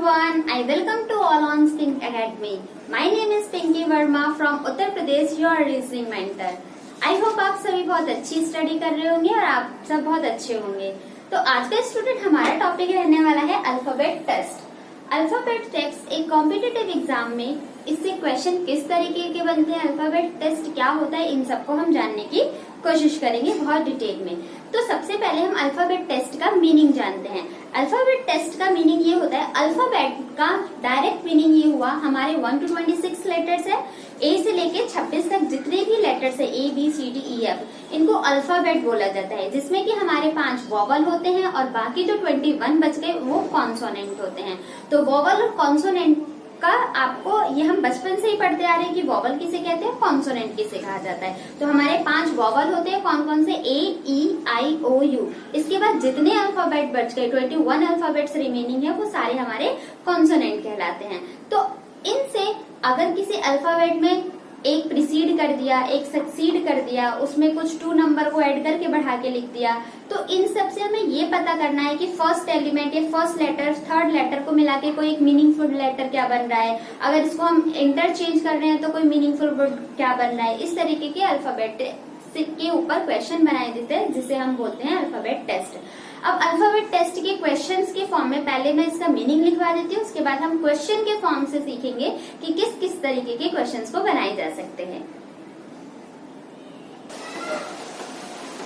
everyone, I welcome to all on Spink Academy. My name is Pinky Verma from Uttar Pradesh, your reasoning mentor. I hope आप सभी बहुत अच्छी study कर रहे होंगे और आप सब बहुत अच्छे होंगे। तो आज का स्टूडेंट हमारा टॉपिक रहने वाला है अल्फाबेट टेस्ट। अल्फाबेट टेस्ट एक कॉम्पिटिटिव एग्जाम में इससे क्वेश्चन किस तरीके के बनते हैं, अल्फाबेट टेस्ट क्या होता है, इन सबको हम जानने की कोशिश करेंगे बहुत डिटेल में। तो सबसे पहले हम अल्फाबेट टेस्ट का मीनिंग जानते हैं। अल्फाबेट टेस्ट का मीनिंग ये होता है, अल्फाबेट का डायरेक्ट मीनिंग ये हुआ हमारे 1 to 26 लेटर्स है, ए से लेके 26 तक जितने भी लेटर्स है A B C D E F, इनको अल्फाबेट बोला जाता है, जिसमें कि हमारे 5 वोवल होते हैं और बाकी जो 21 बच गए वो कॉन्सोनेंट होते हैं। तो वोवल और कॉन्सोनेंट का आपको ये हम बचपन से ही पढ़ते आ रहे हैं कि वोवल किसे कहते हैं, कॉन्सोनेंट किसे कहा जाता है। तो हमारे 5 वोवल होते हैं, कौन कौन से, ए ई आई ओ यू। इसके बाद जितने अल्फाबेट बच गए 21 अल्फाबेट्स रिमेनिंग है वो सारे हमारे कॉन्सोनेंट कहलाते हैं। तो इनसे अगर किसी अल्फाबेट में एक प्रीसीड कर दिया, एक सक्सीड कर दिया, उसमें कुछ 2 नंबर को ऐड करके बढ़ा के लिख दिया, तो इन सब से हमें ये पता करना है कि फर्स्ट एलिमेंट या फर्स्ट लेटर थर्ड लेटर को मिला के कोई एक मीनिंगफुल लेटर क्या बन रहा है, अगर इसको हम इंटरचेंज कर रहे हैं तो कोई मीनिंगफुल वर्ड क्या बन रहा है। इस तरीके के अल्फाबेट के ऊपर क्वेश्चन बनाए देते हैं जिसे हम बोलते हैं अल्फाबेट टेस्ट। अब अल्फाबेट टेस्ट के क्वेश्चंस के फॉर्म में पहले मैं इसका मीनिंग लिखवा देती हूँ, उसके बाद हम क्वेश्चन के फॉर्म से सीखेंगे कि किस किस तरीके के क्वेश्चंस को बनाए जा सकते हैं।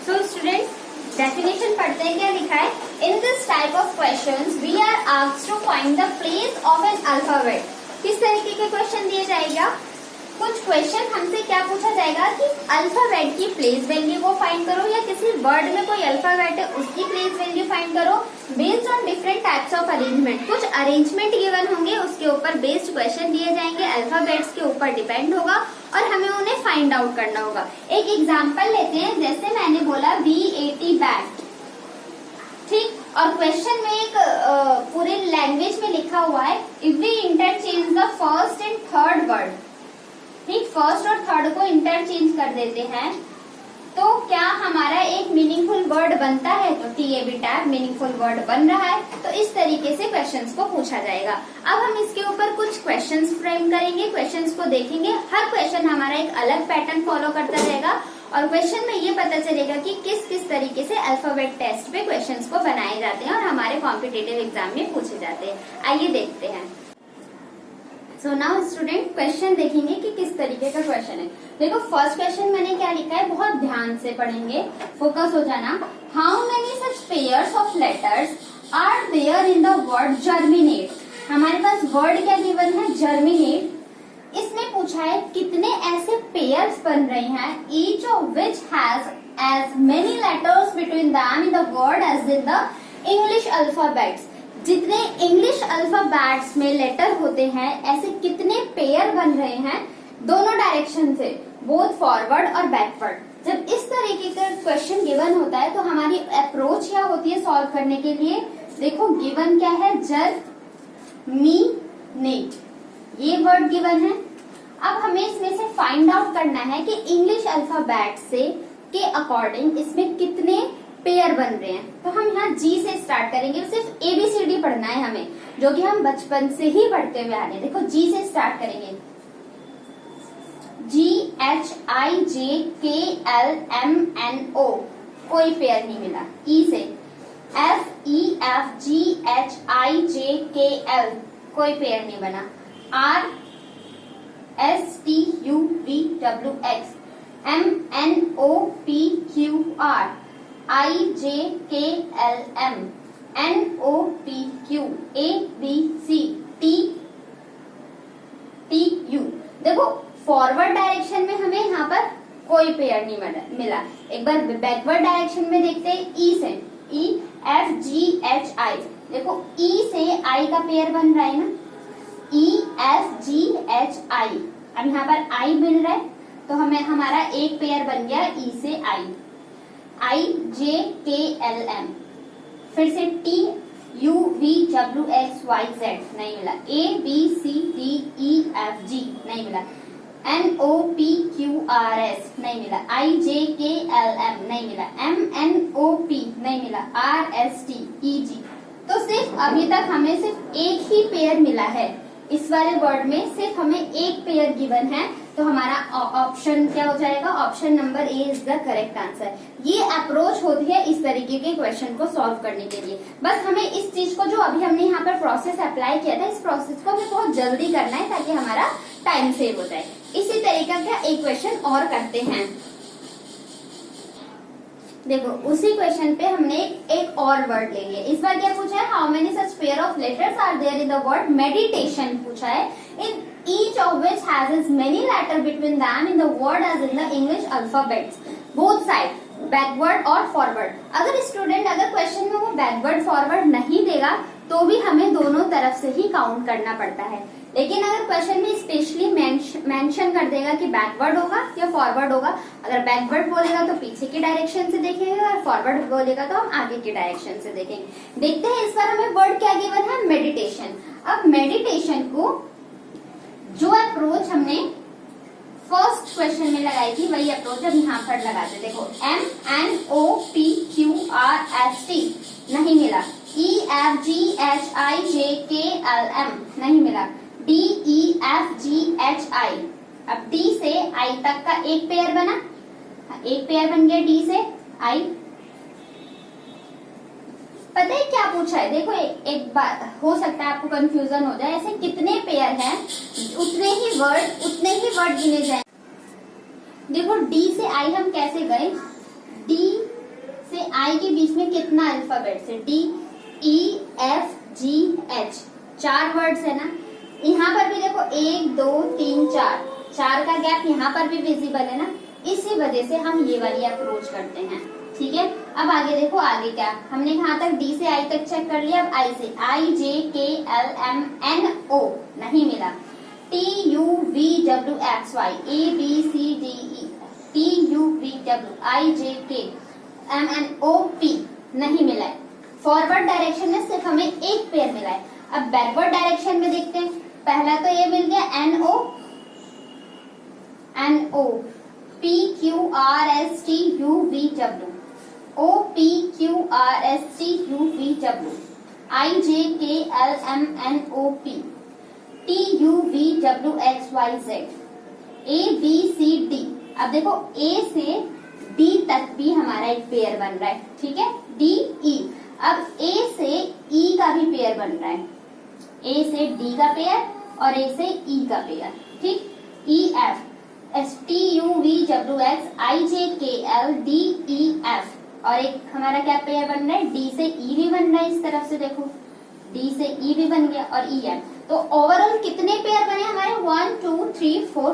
सो स्टूडेंट्स, डेफिनेशन पढ़ते हैं, क्या लिखा है, in this type of questions we are asked to find the place of an alphabet. किस तरीके के क्वेश्चन दिए जाएगा, कुछ क्वेश्चन हमसे क्या पूछा जाएगा कि अल्फाबेट की प्लेस वैल्यू को फाइंड करो, या किसी वर्ड में कोई अल्फाबेट है उसकी प्लेस वैल्यू फाइंड करो based on different types of arrangement. कुछ अरेंजमेंट गिवन होंगे, उसके ऊपर बेस्ड क्वेश्चन दिए जाएंगे, अल्फाबेट्स के ऊपर डिपेंड होगा और हमें उन्हें फाइंड आउट करना होगा। एक एग्जाम्पल लेते हैं, जैसे मैंने बोला BAT बैट, ठीक, और क्वेश्चन में एक पूरे लैंग्वेज में लिखा हुआ है, if we interchange the first and third word, ठीक, फर्स्ट और थर्ड को इंटरचेंज कर देते हैं तो क्या हमारा एक मीनिंगफुल वर्ड बनता है, तो TAB टैब मीनिंगफुल वर्ड बन रहा है। तो इस तरीके से क्वेश्चंस को पूछा जाएगा। अब हम इसके ऊपर कुछ क्वेश्चंस फ्रेम करेंगे, क्वेश्चंस को देखेंगे, हर क्वेश्चन हमारा एक अलग पैटर्न फॉलो करता रहेगा और क्वेश्चन में ये पता चलेगा कि किस किस तरीके से अल्फाबेट टेस्ट पे क्वेश्चंस को बनाए जाते हैं और हमारे कॉम्पिटिटिव एग्जाम में पूछे जाते हैं। आइए देखते हैं। सो नाउ स्टूडेंट, क्वेश्चन देखेंगे कि किस तरीके का क्वेश्चन है। देखो फर्स्ट क्वेश्चन मैंने क्या लिखा है, बहुत ध्यान से पढ़ेंगे, फोकस हो जाना। How many such pairs of letters are there in the word germinate. हमारे पास वर्ड क्या गिवन है, जर्मिनेट। इसमें पूछा है कितने ऐसे पेयर्स बन रहे हैं, each of which has as many letters between them in the word as in the English alphabets. जितने इंग्लिश अल्फाबेट्स में लेटर होते हैं, ऐसे कितने पेयर बन रहे हैं दोनों डायरेक्शन से, बोथ फॉरवर्ड और बैकवर्ड। जब इस तरीके का क्वेश्चन गिवन होता है तो हमारी अप्रोच क्या होती है सॉल्व करने के लिए, देखो गिवन क्या है, जर्मिनेट, ये वर्ड गिवन है। अब हमें इसमें से फाइंड आउट करना है कि इंग्लिश अल्फाबेट से के अकॉर्डिंग इसमें कितने पेयर बन रहे हैं। तो हम यहाँ G से स्टार्ट करेंगे, सिर्फ ABCD पढ़ना है हमें, जो कि हम बचपन से ही पढ़ते हुए आ रहे हैं। देखो G से स्टार्ट करेंगे, GHIJKLMNO, कोई पेयर नहीं मिला। E से FEFGHIJKL, कोई पेयर नहीं बना। RSTUVWX, MNOPQR, IJKLM, NOPQ, ABCTTU। देखो फॉरवर्ड डायरेक्शन में हमें यहाँ पर कोई पेयर नहीं मिला। एक बार बैकवर्ड डायरेक्शन में देखते हैं, E से EFGHI, देखो E से I का पेयर बन रहा है ना, EFGHI। अब यहाँ पर I मिल रहा है तो हमें हमारा एक पेयर बन गया E से I। IJKLM, फिर से TUVWXYZ नहीं मिला, ABCDEFG नहीं मिला, NOPQRS नहीं मिला, IJKLM नहीं मिला, MNOP नहीं मिला, RSTEG तो सिर्फ अभी तक हमें सिर्फ एक ही पेयर मिला है, इस वाले वर्ड में सिर्फ हमें एक पेयर गिवन है, तो हमारा ऑप्शन क्या हो जाएगा, option number A is the correct answer. ये अप्रोच होती है इस तरीके के क्वेश्चन को सॉल्व करने के लिए। बस हमें इस चीज को, जो अभी हमने यहाँ पर प्रोसेस अप्लाई किया था, इस प्रोसेस को हमें बहुत जल्दी करना है ताकि हमारा टाइम सेव हो जाए। इसी तरीके का एक क्वेश्चन और करते हैं। देखो उसी क्वेश्चन पे हमने एक और वर्ड ले लिया। इस बार क्या पूछा है, how many such pair of letters are there in the word meditation पूछा है, in each of which has as many letter between them in the word as in the English alphabets both side, backward और forward. अगर student अगर question में वो backward forward नहीं देगा तो भी हमें दोनों तरफ से ही काउंट करना पड़ता है, लेकिन अगर क्वेश्चन में स्पेशली मेंशन कर देगा कि बैकवर्ड होगा या फॉरवर्ड होगा, अगर बैकवर्ड बोलेगा तो पीछे की डायरेक्शन से देखेंगे और फॉरवर्ड बोलेगा तो हम आगे की डायरेक्शन से देखेंगे। देखते हैं इस बार हमें वर्ड क्या गिवन है, मेडिटेशन। अब मेडिटेशन को जो अप्रोच हमने फर्स्ट क्वेश्चन में लगाई थी वही अप्रोच अब यहाँ पर लगाते। देखो MNOPQRST नहीं मिला, EFGHIJKLM नहीं मिला, DEFGHI। अब D से I तक का एक पेयर बना, एक पेयर बन गया D से I। पता है क्या पूछा है, देखो एक बात हो सकता है आपको कंफ्यूजन हो जाए, ऐसे कितने पेयर हैं उतने ही वर्ड गिने जाए। देखो D से I हम कैसे गए, D से I के बीच में कितना अल्फाबेट है, D E F G H, 4 words है ना। यहाँ पर भी देखो 1 2 3 4 का गैप यहाँ पर भी विजिबल है ना, इसी वजह से हम ये वाली अप्रोच करते हैं। ठीक है, अब आगे देखो, आगे क्या हमने यहाँ तक D से I तक चेक कर लिया। अब I से IJKLMNO नहीं मिला, TUVWXY ABCDE TUVWIJKMNOP नहीं मिला है। फॉरवर्ड डायरेक्शन में सिर्फ हमें एक पेयर मिला है। अब बैकवर्ड डायरेक्शन में देखते हैं, पहला तो ये मिल गया NO PQRSTUVW OPQRSTUVW IJKLMNOP TUVWXYZ ABCD। अब देखो A से D तक भी हमारा एक पेयर बन रहा है, ठीक है, DE। अब A से E का भी पेयर बन रहा है, A से D का पेयर और A से E का पेयर, ठीक, EF STUVWX IJKLDEF। और एक हमारा क्या पेयर बन रहा है, D से E भी बन रहा है, इस तरफ से देखो D से E भी बन गया और EF। तो ओवरऑल कितने पेयर बने हमारे, 1 2 3 4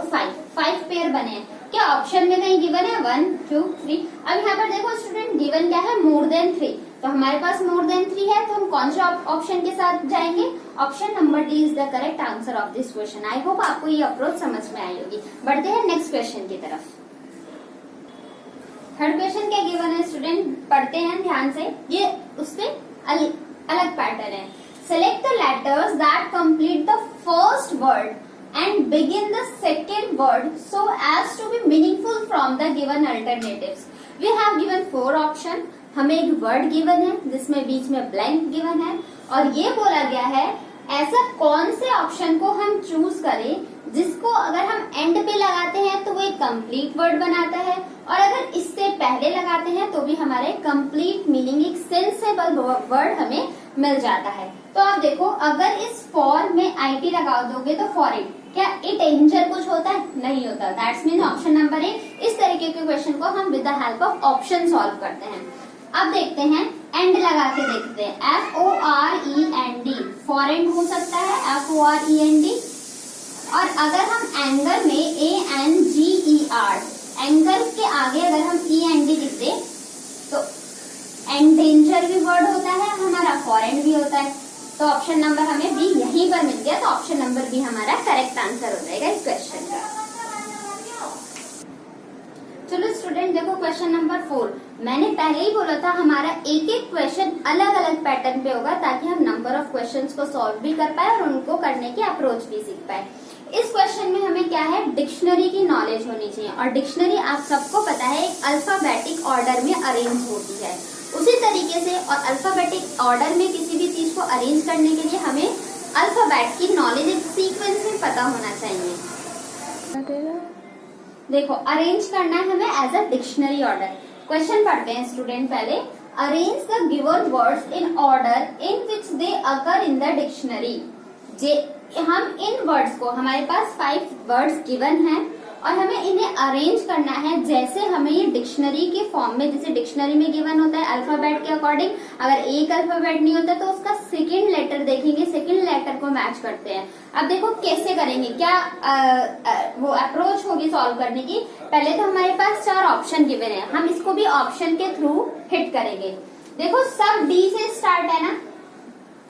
5 पेयर बने हैं। क्या ऑप्शन में कहीं गिवन है 1 2 3? अब यहाँ पर देखो स्टूडेंट, गिवन क्या है, मोर देन 3, तो हमारे पास मोर देन 3 है, तो हम कौन से ऑप्शन के साथ जाएंगे, option number D is the correct answer of this question. I hope आपको ये अप्रोच समझ में आई होगी। बढ़ते हैं नेक्स्ट क्वेश्चन की तरफ। थर्ड क्वेश्चन क्या गिवन है स्टूडेंट, पढ़ते हैं ध्यान से, ये उससे अलग पैटर्न है। Select the letters that complete the first word and begin the second word so as to be meaningful from the given alternatives. We have given 4 option, हमें एक वर्ड गिवन है जिसमें बीच में ब्लैंक गिवन है और ये बोला गया है ऐसा कौन से ऑप्शन को हम चूज करें जिसको अगर हम एंड पे लगाते हैं तो वो एक कंप्लीट वर्ड बनाता है और अगर इससे पहले लगाते हैं तो भी हमारे कंप्लीट मीनिंग एक सेंसेबल वर्ड हमें मिल जाता है। तो आप देखो, अगर इस फॉर में IT लगा दोगे तो फॉर इट, क्या इट एंजर कुछ होता है, नहीं होता। दैट्स मीन ऑप्शन नंबर ए। इस तरीके के क्वेश्चन को हम with the help of option solve करते हैं। अब देखते हैं, एंड लगा के देखते हैं, FOREND, फॉरेन हो सकता है, FOREND। और अगर हम एंगर में ANGER, एंगर के आगे अगर हम END लिख दे तो एंडेंजर भी वर्ड होता है हमारा, फॉरेन भी होता है। तो ऑप्शन नंबर हमें बी यहीं पर मिल गया, तो ऑप्शन नंबर बी हमारा करेक्ट आंसर हो जाएगा इस क्वेश्चन का। चलो स्टूडेंट देखो क्वेश्चन नंबर 4, मैंने पहले ही बोला था हमारा एक एक क्वेश्चन अलग अलग पैटर्न पे होगा ताकि हम नंबर ऑफ क्वेश्चंस को सॉल्व भी कर पाए और उनको करने की अप्रोच भी सीख पाए। इस क्वेश्चन में हमें क्या है, डिक्शनरी की नॉलेज होनी चाहिए और डिक्शनरी आप सबको पता है एक अल्फाबेटिक ऑर्डर में अरेंज होती है। उसी तरीके से और अल्फाबेटिक ऑर्डर में किसी किसी भी चीज को अरेंज करने के लिए हमें अल्फाबेट की नॉलेज एक सीक्वेंस में पता होना चाहिए। देखो अरेंज करना है हमें as a dictionary order. Question पढ़ते हैं स्टूडेंट पहले। Arrange the given words in order in which they occur in the dictionary. हम इन वर्ड्स को, हमारे पास 5 वर्ड्स गिवन हैं और हमें इन्हें अरेंज करना है जैसे हमें ये डिक्शनरी के फॉर्म में, जैसे डिक्शनरी में गिवन होता है अल्फाबेट के अकॉर्डिंग। अगर एक अल्फाबेट नहीं होता तो उसका सेकंड लेटर देखेंगे, सेकंड लेटर को मैच करते हैं। अब देखो कैसे करेंगे, क्या वो अप्रोच होगी सॉल्व करने की। पहले तो हमारे पास 4 ऑप्शन गिवन है, हम इसको भी ऑप्शन के थ्रू हिट करेंगे। देखो सब डी से स्टार्ट है ना,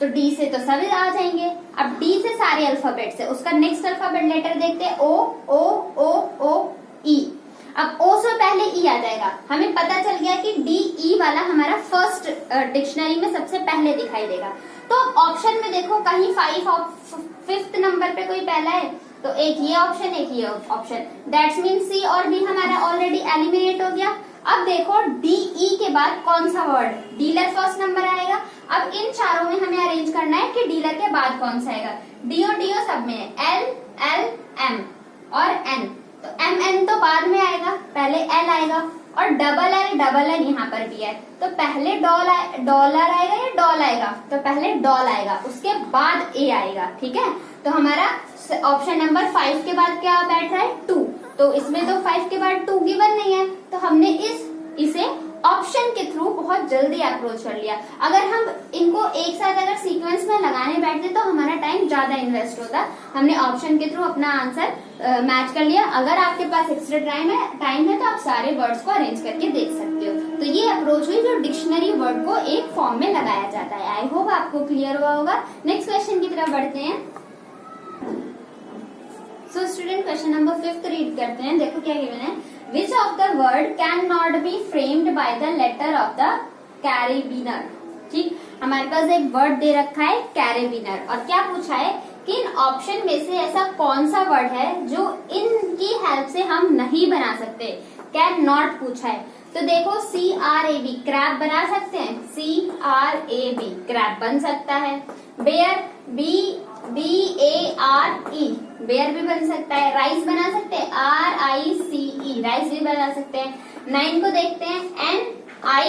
तो डी से तो सभी आ जाएंगे। अब डी से सारे अल्फाबेट से उसका नेक्स्ट अल्फाबेट लेटर देखते हैं, ओ ओ ओ ओ ई। अब ओ से पहले ई आ जाएगा। हमें पता चल गया कि डी ई वाला हमारा फर्स्ट डिक्शनरी में सबसे पहले दिखाई देगा। तो ऑप्शन में देखो कहीं 5th नंबर पे कोई पहला है, तो एक ये ऑप्शन, एक ये ऑप्शन, दैट्स मीन सी और बी हमारा ऑलरेडी एलिमिनेट हो गया। अब देखो डी ई के बाद कौन सा वर्ड, डीलर फर्स्ट नंबर आएगा। अब इन चारों में हमें अरेंज करना है कि डीलर के बाद कौन सा आएगा। डीओ सब में है, एल एल एम और एन, तो एम एन तो बाद में आएगा, पहले एल आएगा। और डबल एल यहाँ पर भी है, तो पहले डॉलर आएगा या डॉल आएगा, तो पहले डॉल आएगा, उसके बाद ए आएगा। ठीक है, तो हमारा ऑप्शन नंबर 5 के बाद क्या बैठ रहा है, 2। तो इसमें तो 5 के बाद 2 गिवन नहीं है, तो हमने इसे ऑप्शन के थ्रू बहुत जल्दी अप्रोच कर लिया। अगर हम इनको एक साथ अगर सीक्वेंस में लगाने बैठते तो हमारा टाइम ज्यादा इन्वेस्ट होता। हमने ऑप्शन के थ्रू अपना आंसर मैच कर लिया। अगर आपके पास एक्स्ट्रा टाइम है तो आप सारे वर्ड्स को अरेंज करके देख सकते हो। तो ये अप्रोच हुई जो डिक्शनरी वर्ड को एक फॉर्म में लगाया जाता है। आई होप आपको क्लियर हुआ होगा। नेक्स्ट क्वेश्चन की तरफ बढ़ते हैं। So student question number 5 read करते हैं। देखो क्या गिवन है, which of the word can not be framed by the letter of the carabiner. ठीक, हमारे पास एक वर्ड दे रखा है कैरेबिनर, और क्या पूछा है कि इन ऑप्शन में से ऐसा कौन सा वर्ड है जो इनकी हेल्प से हम नहीं बना सकते। कैन नॉट पूछा है, तो देखो CRAB क्रैब बना सकते हैं, CRAB क्रैब बन सकता है। बेयर BARE बेयर भी बन सकता है। राइस बना सकते हैं, RICE राइस भी बना सकते हैं। 9 को देखते हैं, NI,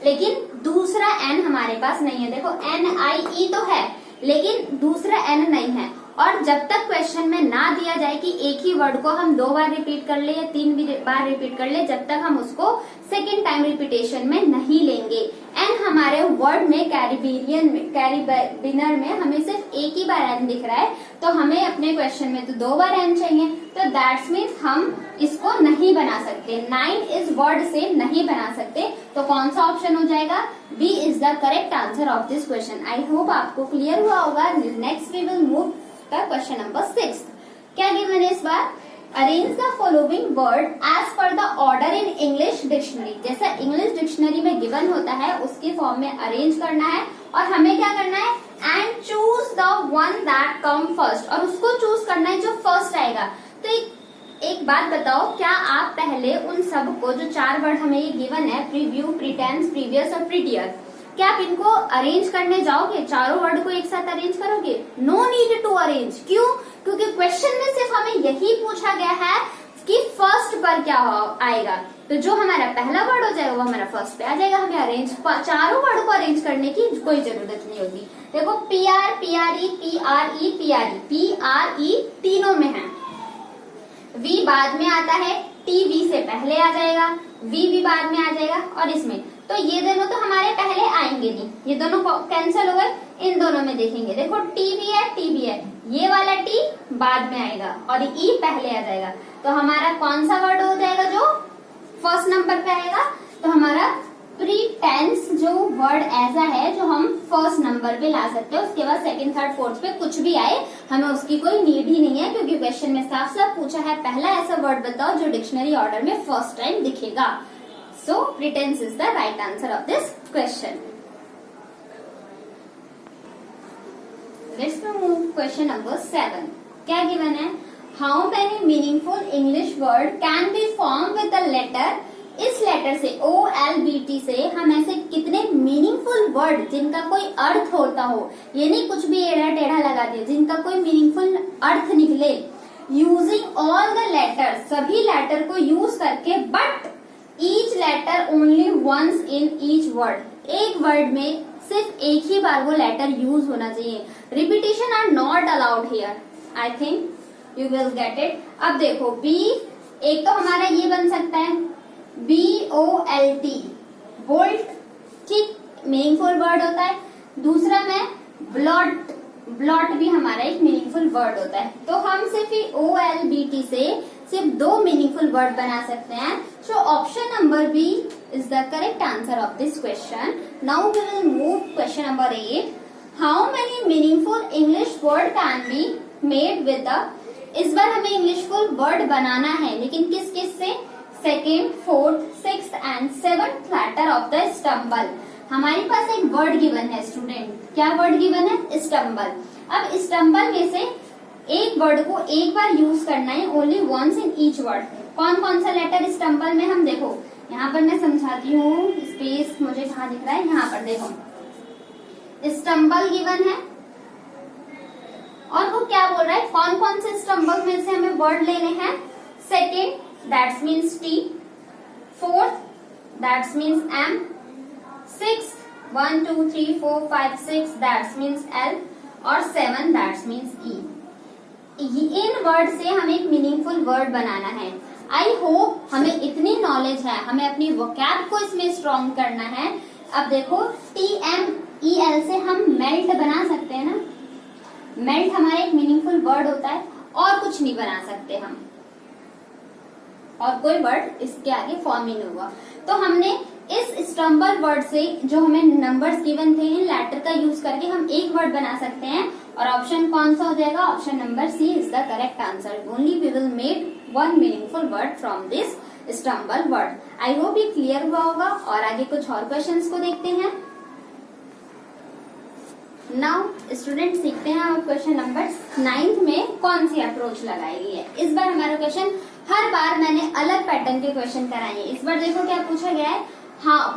लेकिन दूसरा N हमारे पास नहीं है। देखो NIE तो है लेकिन दूसरा N नहीं है। और जब तक क्वेश्चन में ना दिया जाए कि एक ही वर्ड को हम 2 बार रिपीट कर ले या 3 बार रिपीट कर ले, जब तक हम उसको सेकेंड टाइम रिपीटेशन में नहीं लेंगे। एन हमारे वर्ड में कैरिबिनर में हमें सिर्फ एक ही बार एन दिख रहा है, तो हमें अपने क्वेश्चन में तो 2 बार एन चाहिए, तो दैट्स मीन्स हम इसको नहीं बना सकते। 9 इस वर्ड से नहीं बना सकते, तो कौन सा ऑप्शन हो जाएगा, B is the correct answer of this question. I hope आपको क्लियर हुआ होगा। Next we will move question number 6। क्या गिवन है इस बार, arrange the following word as per the order in English dictionary. जैसा इंग्लिश डिक्शनरी में given होता है उसके फॉर्म में अरेंज करना है, और हमें क्या करना है, and choose the one that come first, और उसको चूज करना है जो फर्स्ट आएगा। तो एक बात बताओ, क्या आप पहले उन सब को, जो 4 वर्ड हमें ये गिवन है, प्रीव्यू, प्रीटेंस, प्रीवियस और प्रीटियर, क्या आप इनको अरेंज करने जाओगे, चारों वर्ड को एक साथ अरेंज करोगे? No need to arrange. क्यों? क्योंकि क्वेश्चन में सिर्फ हमें यही पूछा गया है कि फर्स्ट पर क्या आएगा, तो जो हमारा पहला वर्ड हो जाएगा वो हमारा फर्स्ट पे आ जाएगा। हमें अरेंज, चारों वर्ड को अरेंज करने की कोई जरूरत नहीं होगी। देखो PR, PRE, PRE, PRE, PRE तीनों में है। V बाद में आता है, T V से पहले आ जाएगा, V भी बाद में आ जाएगा, और इसमें तो ये दोनों तो हमारे पहले आएंगे नहीं, ये दोनों कैंसिल हो गए। इन दोनों में देखेंगे, देखो T भी है, T भी है, ये वाला T बाद में आएगा और E पहले आ जाएगा। तो हमारा कौन सा वर्ड हो जाएगा जो फर्स्ट नंबर पे आएगा? तो हमारा प्रीटेंस जो वर्ड ऐसा है जो हम फर्स्ट नंबर पे ला सकते हैं। उसके बाद सेकंड, थर्ड, फोर्थ पे कुछ भी आए हमें उसकी कोई नीड ही नहीं है, क्योंकि क्वेश्चन में साफ साफ पूछा है पहला ऐसा वर्ड बताओ जो डिक्शनरी ऑर्डर में फर्स्ट टाइम दिखेगा। So pretence is the right answer of this question. Let's move question number 7। क्या गिवन है, how many meaningful English word can be form with the letter इस लेटर से OLBT से हम ऐसे कितने मीनिंगफुल वर्ड जिनका कोई अर्थ होता हो, ये नहीं कुछ भी एड़ा टेढ़ा लगा दिया, जिनका कोई मीनिंगफुल अर्थ निकले, यूजिंग ऑल द लेटर, सभी लेटर को यूज करके, but each letter only once in each word, एक वर्ड में सिर्फ एक ही बार वो लेटर यूज होना चाहिए। Repetition are not allowed here. I think you will get it. अब देखो बी, एक तो हमारा ये बन सकता है BOLT, बोल्ट, ठीक, मीनिंगफुल वर्ड होता है। दूसरा में ब्लॉट, ब्लॉट भी हमारा एक मीनिंगफुल वर्ड होता है। तो हम सिर्फ OLBT से सिर्फ 2 मीनिंगफुल वर्ड बना सकते हैं। So option number B is the correct answer of this question. Now we will move question number 8। How many meaningful English word can be made with the, इस बार हमें इंग्लिशफुल वर्ड बनाना है, लेकिन किस किस से, second, fourth, sixth and seventh letter of the stumble. हमारे पास एक वर्ड गिवन है स्टूडेंट, क्या वर्ड गिवन है, स्टम्बल। अब स्टम्बल में से एक वर्ड को एक बार यूज करना है, only once in each word. कौन कौन सा लेटर स्टम्बल में, हम देखो यहाँ पर मैं समझाती हूँ, स्पेस मुझे कहाँ दिख रहा है, यहाँ पर देखो स्टम्बल गिवन है और वो क्या बोल रहा है, कौन कौन से स्टम्बल में से हमें वर्ड लेने हैं। Second that's means T, fourth that's means M, six 1 2 3 4 5 6 that's means L और 7 that's means E। In word से हमें एक मीनिंगफुल वर्ड बनाना है। आई होप हमें इतनी नॉलेज है, हमें अपनी वोकैब को इसमें स्ट्रॉन्ग करना है। अब देखो TMEL से हम मेल्ट बना सकते हैं ना, मेल्ट हमारा एक मीनिंगफुल वर्ड होता है, और कुछ नहीं बना सकते हम, और कोई वर्ड इसके आगे फॉर्म ही नहीं होगा। तो हमने इस स्टम्बल वर्ड से जो हमें नंबर्स गिवन थे, इन लेटर का यूज करके हम एक वर्ड बना सकते हैं, और ऑप्शन कौन सा हो जाएगा, option number C is the correct answer. Only we will made one meaningful word from this stumble word. I hope ये क्लियर हुआ होगा, और आगे कुछ और क्वेश्चंस को देखते हैं। नाउ स्टूडेंट सीखते हैं अब क्वेश्चन नंबर 9 में कौन सी अप्रोच लगाई गई है। इस बार हमारा क्वेश्चन, हर बार मैंने अलग पैटर्न के क्वेश्चन कराए हैं। इस बार देखो क्या पूछा गया है,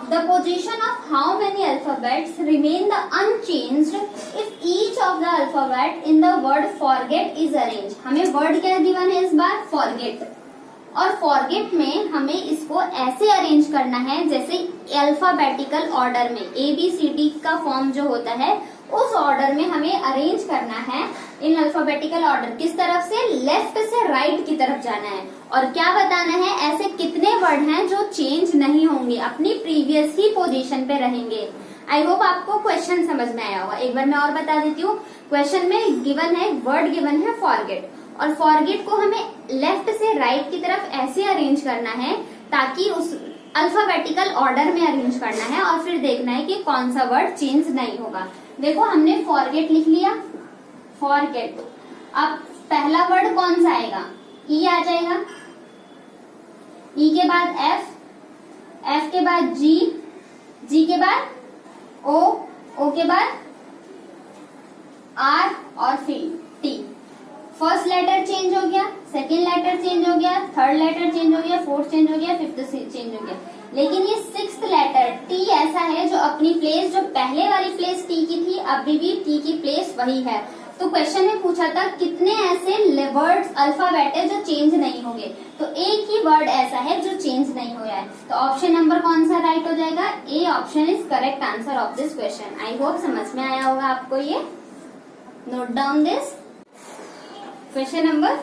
the position of how many alphabets remain the unchanged if each of the alphabet in the word forget is arranged। हमें वर्ड क्या गिवन है इस बार, forget, और forget में हमें इसको ऐसे अरेंज करना है जैसे अल्फाबेटिकल ऑर्डर में ABCD का फॉर्म जो होता है उस ऑर्डर में हमें अरेंज करना है। इन अल्फाबेटिकल ऑर्डर किस तरफ से, लेफ्ट से राइट की तरफ जाना है, और क्या बताना है, ऐसे कितने वर्ड हैं जो चेंज नहीं होंगे, अपनी प्रीवियस ही पोजीशन पे रहेंगे। आई होप आपको क्वेश्चन समझ में आया होगा। एक बार मैं और बता देती हूँ, क्वेश्चन में गिवन है, वर्ड गिवन है फॉरगेट, और फॉरगेट को हमें लेफ्ट से राइट की तरफ ऐसे अरेंज करना है ताकि उस अल्फाबेटिकल ऑर्डर में अरेंज करना है, और फिर देखना है कि कौन सा वर्ड चेंज नहीं होगा। देखो हमने फॉरगेट लिख लिया, फॉरगेट। अब पहला वर्ड कौन सा आएगा, ई आ जाएगा, ई के बाद एफ, एफ के बाद जी, जी के बाद ओ, ओ के बाद आर और फिर टी। फर्स्ट लेटर चेंज हो गया, सेकेंड लेटर चेंज हो गया, थर्ड लेटर चेंज हो गया, फोर्थ चेंज हो गया, फिफ्थ चेंज हो गया, लेकिन ये सिक्स्थ लेटर टी ऐसा है जो अपनी प्लेस, जो पहले वाली प्लेस टी की थी, अभी भी टी की प्लेस वही है। तो क्वेश्चन में पूछा था कितने ऐसे वर्ड्स अल्फाबेट है जो चेंज नहीं होंगे, तो एक ही वर्ड ऐसा है जो चेंज नहीं हुआ है। तो ऑप्शन नंबर कौन सा राइट हो जाएगा, A option is correct answer of this question. I hope समझ में आया होगा आपको ये। Note down this. Question number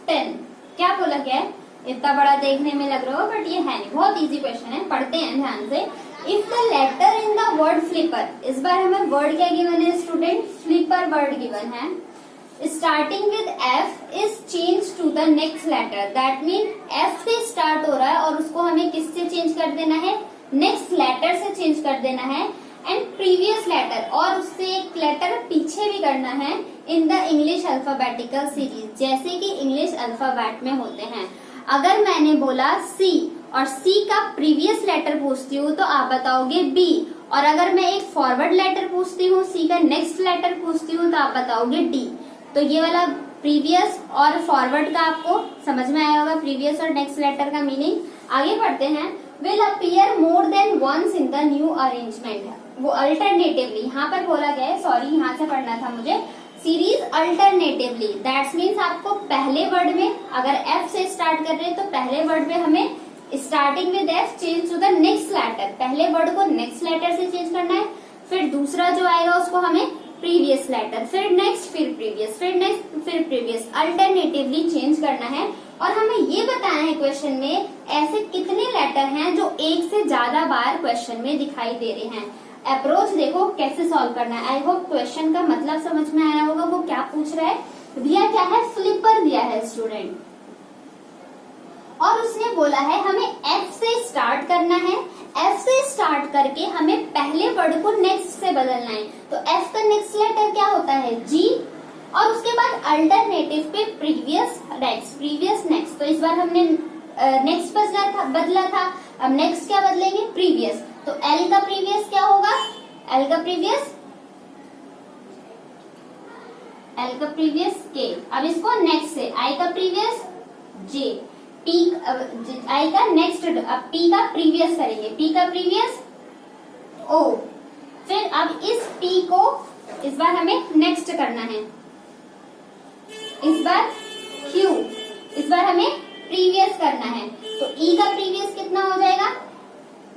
10 क्या बोला गया है, इतना बड़ा देखने में लग रहा हो बट ये है नहीं, बहुत इजी क्वेश्चन है, पढ़ते हैं ध्यान से। If the letter in the word flipper, इस बार हमें वर्ड क्या गिवन है स्टूडेंट, फ्लिपर वर्ड गिवन है, starting with F is change to the next letter, that mean F से स्टार्ट हो रहा है और उसको हमें किससे चेंज कर देना है, नेक्स्ट लेटर से चेंज कर देना है, एंड प्रीवियस लेटर, और उससे एक लेटर पीछे भी करना है इन द इंग्लिश अल्फाबेटिकल सीरीज, जैसे कि इंग्लिश अल्फाबेट में होते हैं। अगर मैंने बोला सी और सी का प्रीवियस लेटर पूछती हूँ तो आप बताओगे बी, और अगर मैं एक फॉरवर्ड लेटर पूछती हूँ, सी का नेक्स्ट लेटर पूछती हूँ तो आप बताओगे डी। तो ये वाला प्रीवियस और फॉरवर्ड का आपको समझ में आया होगा, प्रीवियस और नेक्स्ट लेटर का मीनिंग। आगे बढ़ते हैं। will appear more than once in the new arrangement. वो अल्टरनेटिवली यहाँ पर बोला गया है, सॉरी यहाँ से पढ़ना था मुझे, सीरीज अल्टरनेटिवली, दैट्स मीन्स आपको पहले वर्ड में अगर एफ से स्टार्ट कर रहे हैं तो पहले वर्ड में हमें starting with F change to the next letter, पहले वर्ड को नेक्स्ट लेटर से चेंज करना है, फिर दूसरा जो आएगा उसको हमें प्रीवियस लेटर, फिर नेक्स्ट, फिर प्रीवियस, फिर नेक्स्ट, फिर प्रीवियस, अल्टरनेटिवली चेंज करना है। और हमें ये बताना है क्वेश्चन में ऐसे कितने लेटर हैं जो एक से ज्यादा बार क्वेश्चन में दिखाई दे रहे हैं। अप्रोच देखो कैसे सॉल्व करना है। आई होप क्वेश्चन का मतलब समझ में आया होगा। वो क्या पूछ रहा है, दिया क्या है, फ्लिपर दिया है स्टूडेंट, और उसने बोला है हमें एफ से स्टार्ट करना है, एफ से स्टार्ट करके हमें पहले वर्ड को नेक्स्ट से बदलना है। तो एफ का नेक्स्ट लेटर क्या होता है, जी, और उसके बाद अल्टरनेटिव पे प्रीवियस नेक्स्ट, प्रीवियस नेक्स्ट। तो इस बार हमने नेक्स्ट बदला था, अब नेक्स्ट क्या बदलेंगे, प्रीवियस। तो एल का प्रीवियस क्या होगा, एल का प्रीवियस के। अब इसको नेक्स्ट से, आई का प्रीवियस जे, पी, आई का नेक्स्ट, अब पी का प्रीवियस करेंगे, पी का प्रीवियस ओ, फिर अब इस पी को इस बार हमें नेक्स्ट करना है, इस बार क्यू, इस बार हमें प्रीवियस करना है। तो ई का प्रीवियस कितना हो जाएगा,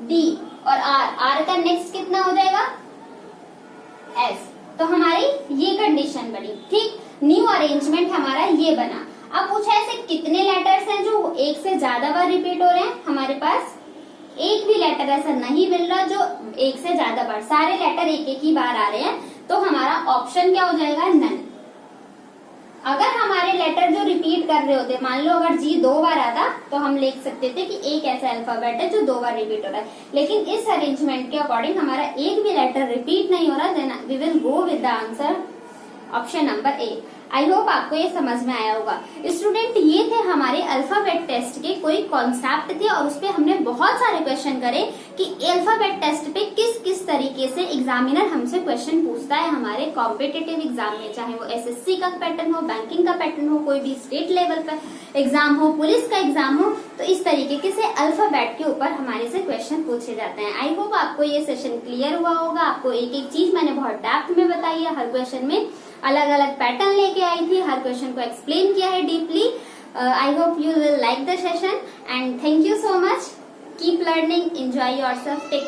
डी, और आर, आर का नेक्स्ट कितना हो जाएगा, एस। तो हमारी ये कंडीशन बनी, ठीक। न्यू अरेंजमेंट हमारा ये बना। अब पूछा ऐसे कितने लेटर्स हैं जो एक से ज्यादा बार रिपीट हो रहे हैं। हमारे पास एक भी लेटर ऐसा नहीं मिल रहा जो एक से ज्यादा बार, सारे लेटर एक एक ही बार आ रहे हैं। तो हमारा ऑप्शन क्या हो जाएगा, नन। अगर हमारे लेटर जो रिपीट कर रहे होते, मान लो अगर जी 2 बार आता तो हम लिख सकते थे कि एक ऐसा अल्फाबेट है जो 2 बार रिपीट हो रहा है। लेकिन इस अरेंजमेंट के अकॉर्डिंग हमारा एक भी लेटर रिपीट नहीं हो रहा, then we will go with the answer option number A. I hope आपको ये समझ में आया होगा। स्टूडेंट, ये थे हमारे अल्फाबेट टेस्ट के कोई कॉन्सेप्ट थे, और उसपे हमने बहुत सारे क्वेश्चन करे कि अल्फाबेट टेस्ट पे किस किस तरीके से एग्जामिनर हमसे क्वेश्चन पूछता है हमारे कॉम्पिटिटिव एग्जाम में, चाहे वो एसएससी का पैटर्न हो, बैंकिंग का पैटर्न हो, कोई भी स्टेट लेवल का एग्जाम हो, पुलिस का एग्जाम हो। तो इस तरीके से अल्फाबेट के ऊपर हमारे से क्वेश्चन पूछे जाते हैं। आई होप आपको ये सेशन क्लियर हुआ होगा। आपको एक एक चीज मैंने बहुत डेप्थ में बताई है, हर क्वेश्चन में अलग अलग पैटर्न लेके आई थी, हर क्वेश्चन को एक्सप्लेन किया है deeply. I hope you will like the session and thank you so much. Keep learning, enjoy yourself, take